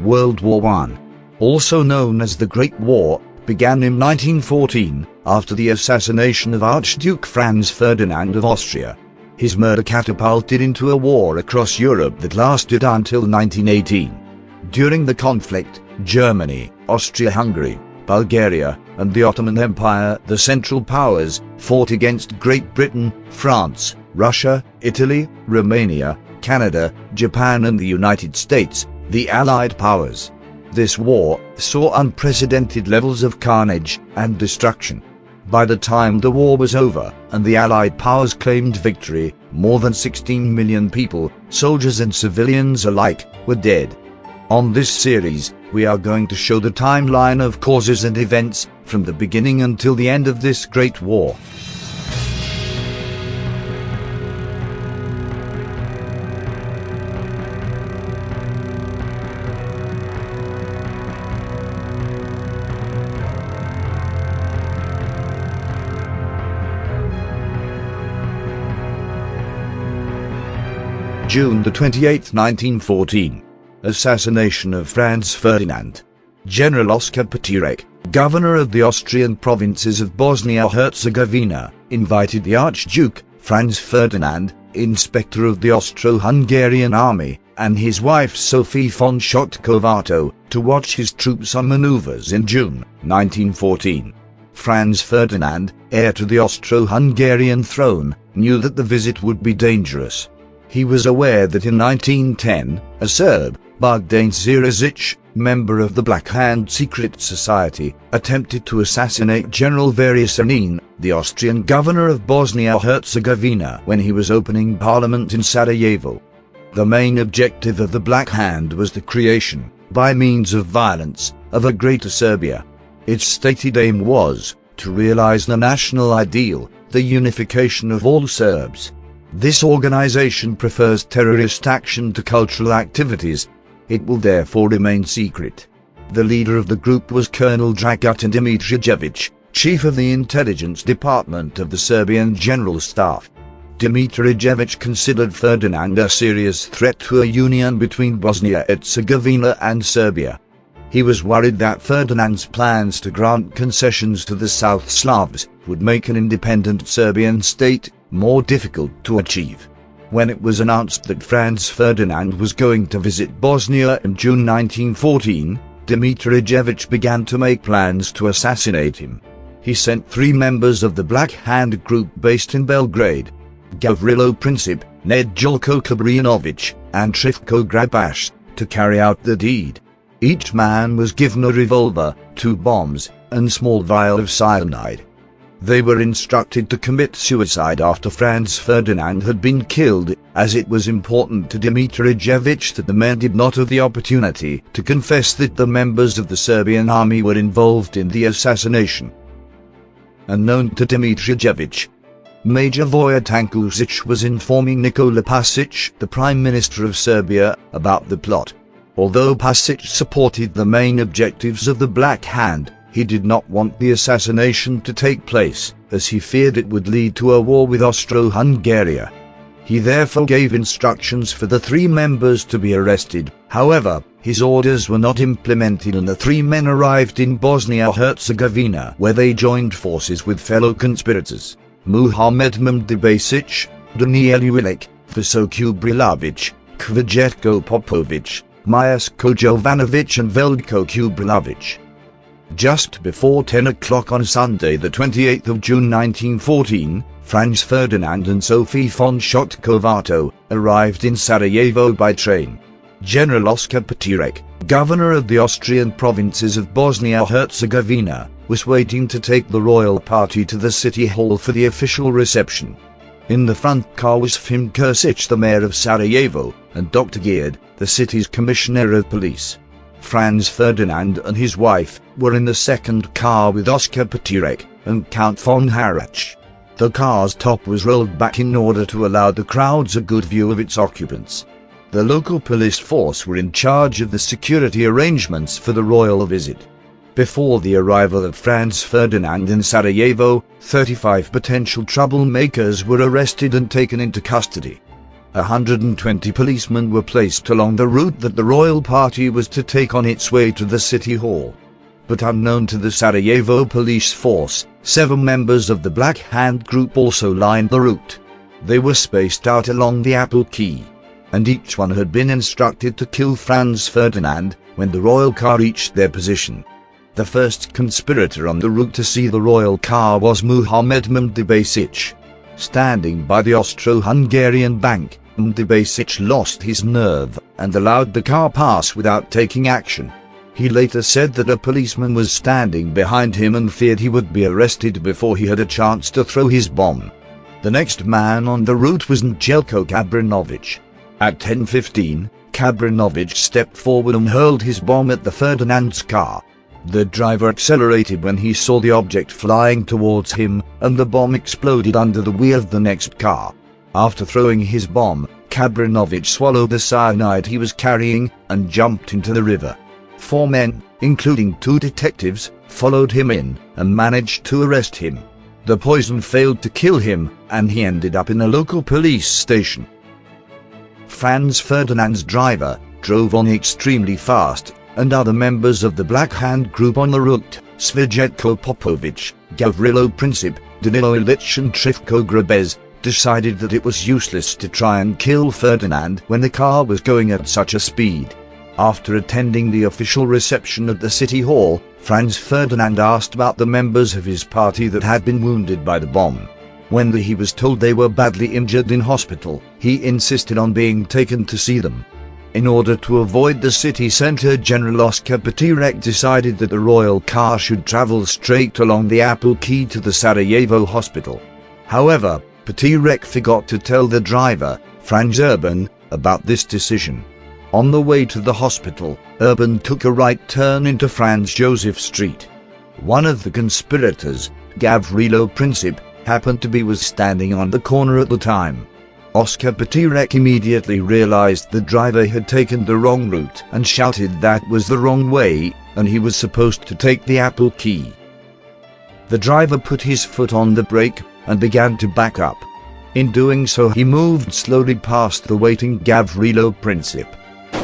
World War I, also known as the Great War, began in 1914 after the assassination of Archduke Franz Ferdinand of Austria. His murder catapulted into a war across Europe that lasted until 1918. During the conflict, Germany, Austria-Hungary, Bulgaria, and the Ottoman Empire, the Central Powers, fought against Great Britain, France, Russia, Italy, Romania, Canada, Japan and the United States, the Allied Powers. This war saw unprecedented levels of carnage and destruction. By the time the war was over and the Allied powers claimed victory, more than 16 million people, soldiers and civilians alike, were dead. On this series, we are going to show the timeline of causes and events from the beginning until the end of this great war. June 28, 1914. Assassination of Franz Ferdinand. General Oskar Petírek, governor of the Austrian provinces of Bosnia-Herzegovina, invited the Archduke Franz Ferdinand, inspector of the Austro-Hungarian army, and his wife Sophie von Schott-Kovato, to watch his troops on maneuvers in June 1914. Franz Ferdinand, heir to the Austro-Hungarian throne, knew that the visit would be dangerous. He was aware that in 1910, a Serb, Bogdan Zirizic, member of the Black Hand secret society, attempted to assassinate General Varisanin, the Austrian governor of Bosnia-Herzegovina, when he was opening parliament in Sarajevo. The main objective of the Black Hand was the creation, by means of violence, of a greater Serbia. Its stated aim was to realize the national ideal, the unification of all Serbs. This organization prefers terrorist action to cultural activities. It will therefore remain secret. The leader of the group was Colonel Dragutin Dimitrijević, chief of the intelligence department of the Serbian General Staff. Dimitrijević considered Ferdinand a serious threat to a union between Bosnia-Herzegovina and Serbia. He was worried that Ferdinand's plans to grant concessions to the South Slavs would make an independent Serbian state more difficult to achieve. When it was announced that Franz Ferdinand was going to visit Bosnia in June 1914, Dimitrijević began to make plans to assassinate him. He sent 3 members of the Black Hand group based in Belgrade, Gavrilo Princip, Nedjeljko Kabrinović, and Trifko Grabash, to carry out the deed. Each man was given a revolver, 2 bombs, and small vial of cyanide. They were instructed to commit suicide after Franz Ferdinand had been killed, as it was important to Dimitrijević that the men did not have the opportunity to confess that the members of the Serbian army were involved in the assassination. Unknown to Dimitrijević, Major Voja Tankusić was informing Nikola Pasić, the Prime Minister of Serbia, about the plot. Although Pasić supported the main objectives of the Black Hand, he did not want the assassination to take place, as he feared it would lead to a war with Austro-Hungary. He therefore gave instructions for the 3 members to be arrested. However, his orders were not implemented and the 3 men arrived in Bosnia-Herzegovina, where they joined forces with fellow conspirators, Muhamed Mdibasić, Daniel Ilić, Visoko Brilović, Kvajetko Popović, Mijasko Jovanović and Veljko Kubrilović. Just before 10 o'clock on Sunday the 28th of June 1914, Franz Ferdinand and Sophie von Schott-Kovato arrived in Sarajevo by train. General Oskar Petírek, governor of the Austrian provinces of Bosnia-Herzegovina, was waiting to take the royal party to the city hall for the official reception. In the front car was Fim Kursic, the mayor of Sarajevo, and Dr. Geard, the city's commissioner of police. Franz Ferdinand and his wife were in the second car with Oskar Petírek and Count von Harrach. The car's top was rolled back in order to allow the crowds a good view of its occupants. The local police force were in charge of the security arrangements for the royal visit. Before the arrival of Franz Ferdinand in Sarajevo, 35 potential troublemakers were arrested and taken into custody. 120 policemen were placed along the route that the royal party was to take on its way to the city hall. But unknown to the Sarajevo police force, 7 members of the Black Hand group also lined the route. They were spaced out along the Apple Quay, and each one had been instructed to kill Franz Ferdinand when the royal car reached their position. The first conspirator on the route to see the royal car was Muhammad Mdibasic. Standing by the Austro-Hungarian bank, Mdibasic lost his nerve and allowed the car pass without taking action. He later said that a policeman was standing behind him and feared he would be arrested before he had a chance to throw his bomb. The next man on the route was Njelko Kabrinovic. At 10:15, Kabrinovic stepped forward and hurled his bomb at the Ferdinand's car. The driver accelerated when he saw the object flying towards him, and the bomb exploded under the wheel of the next car. After throwing his bomb, Kabrinovic swallowed the cyanide he was carrying and jumped into the river. 4 men, including 2 detectives, followed him in and managed to arrest him. The poison failed to kill him, and he ended up in a local police station. Franz Ferdinand's driver drove on extremely fast, and other members of the Black Hand group on the route, Svijetko Popovic, Gavrilo Princip, Danilo Ilich and Trifko Grabez, decided that it was useless to try and kill Ferdinand when the car was going at such a speed. After attending the official reception at the city hall, Franz Ferdinand asked about the members of his party that had been wounded by the bomb. When he was told they were badly injured in hospital, he insisted on being taken to see them. In order to avoid the city centre, General Oskar Petirek decided that the royal car should travel straight along the Apple Quay to the Sarajevo hospital. However, Petirek forgot to tell the driver, Franz Urban, about this decision. On the way to the hospital, Urban took a right turn into Franz Joseph Street. One of the conspirators, Gavrilo Princip, happened to be standing on the corner at the time. Oskar Petirek immediately realized the driver had taken the wrong route and shouted that was the wrong way, and he was supposed to take the Apple Quay. The driver put his foot on the brake and began to back up. In doing so, he moved slowly past the waiting Gavrilo Princip.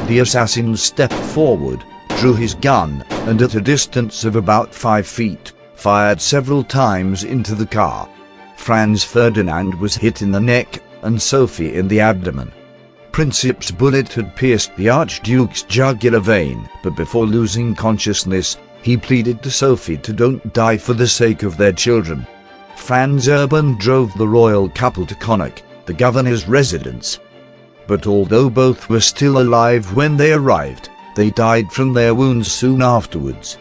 The assassin stepped forward, drew his gun, and at a distance of about 5 feet, fired several times into the car. Franz Ferdinand was hit in the neck and Sophie in the abdomen. Princip's bullet had pierced the Archduke's jugular vein, but before losing consciousness, he pleaded to Sophie to don't die for the sake of their children. Franz Urban drove the royal couple to Connacht, the governor's residence. But although both were still alive when they arrived, they died from their wounds soon afterwards.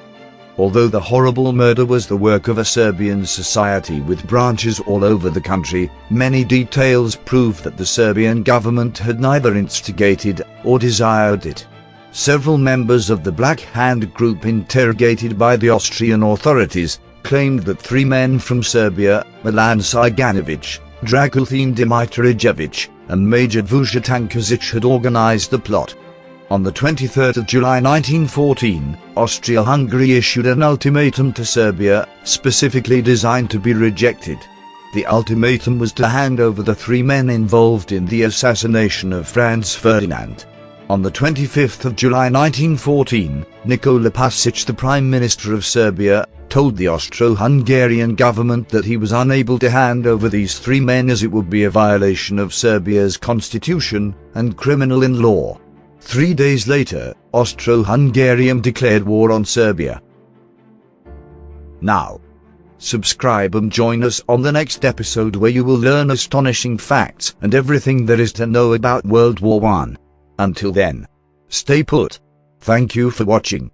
Although the horrible murder was the work of a Serbian society with branches all over the country, many details prove that the Serbian government had neither instigated or desired it. Several members of the Black Hand group interrogated by the Austrian authorities claimed that 3 men from Serbia, Milan Ciganovic, Dragultin Dimitrijevic, and Major Vuja Tankovic had organized the plot. On the 23rd of July 1914, Austria-Hungary issued an ultimatum to Serbia, specifically designed to be rejected. The ultimatum was to hand over the 3 men involved in the assassination of Franz Ferdinand. On the 25th of July 1914, Nikola Pasic, the Prime Minister of Serbia, told the Austro-Hungarian government that he was unable to hand over these 3 men as it would be a violation of Serbia's constitution and criminal in law. 3 days later, Austro-Hungarian declared war on Serbia. Now, subscribe and join us on the next episode where you will learn astonishing facts and everything there is to know about World War I. Until then, stay put. Thank you for watching.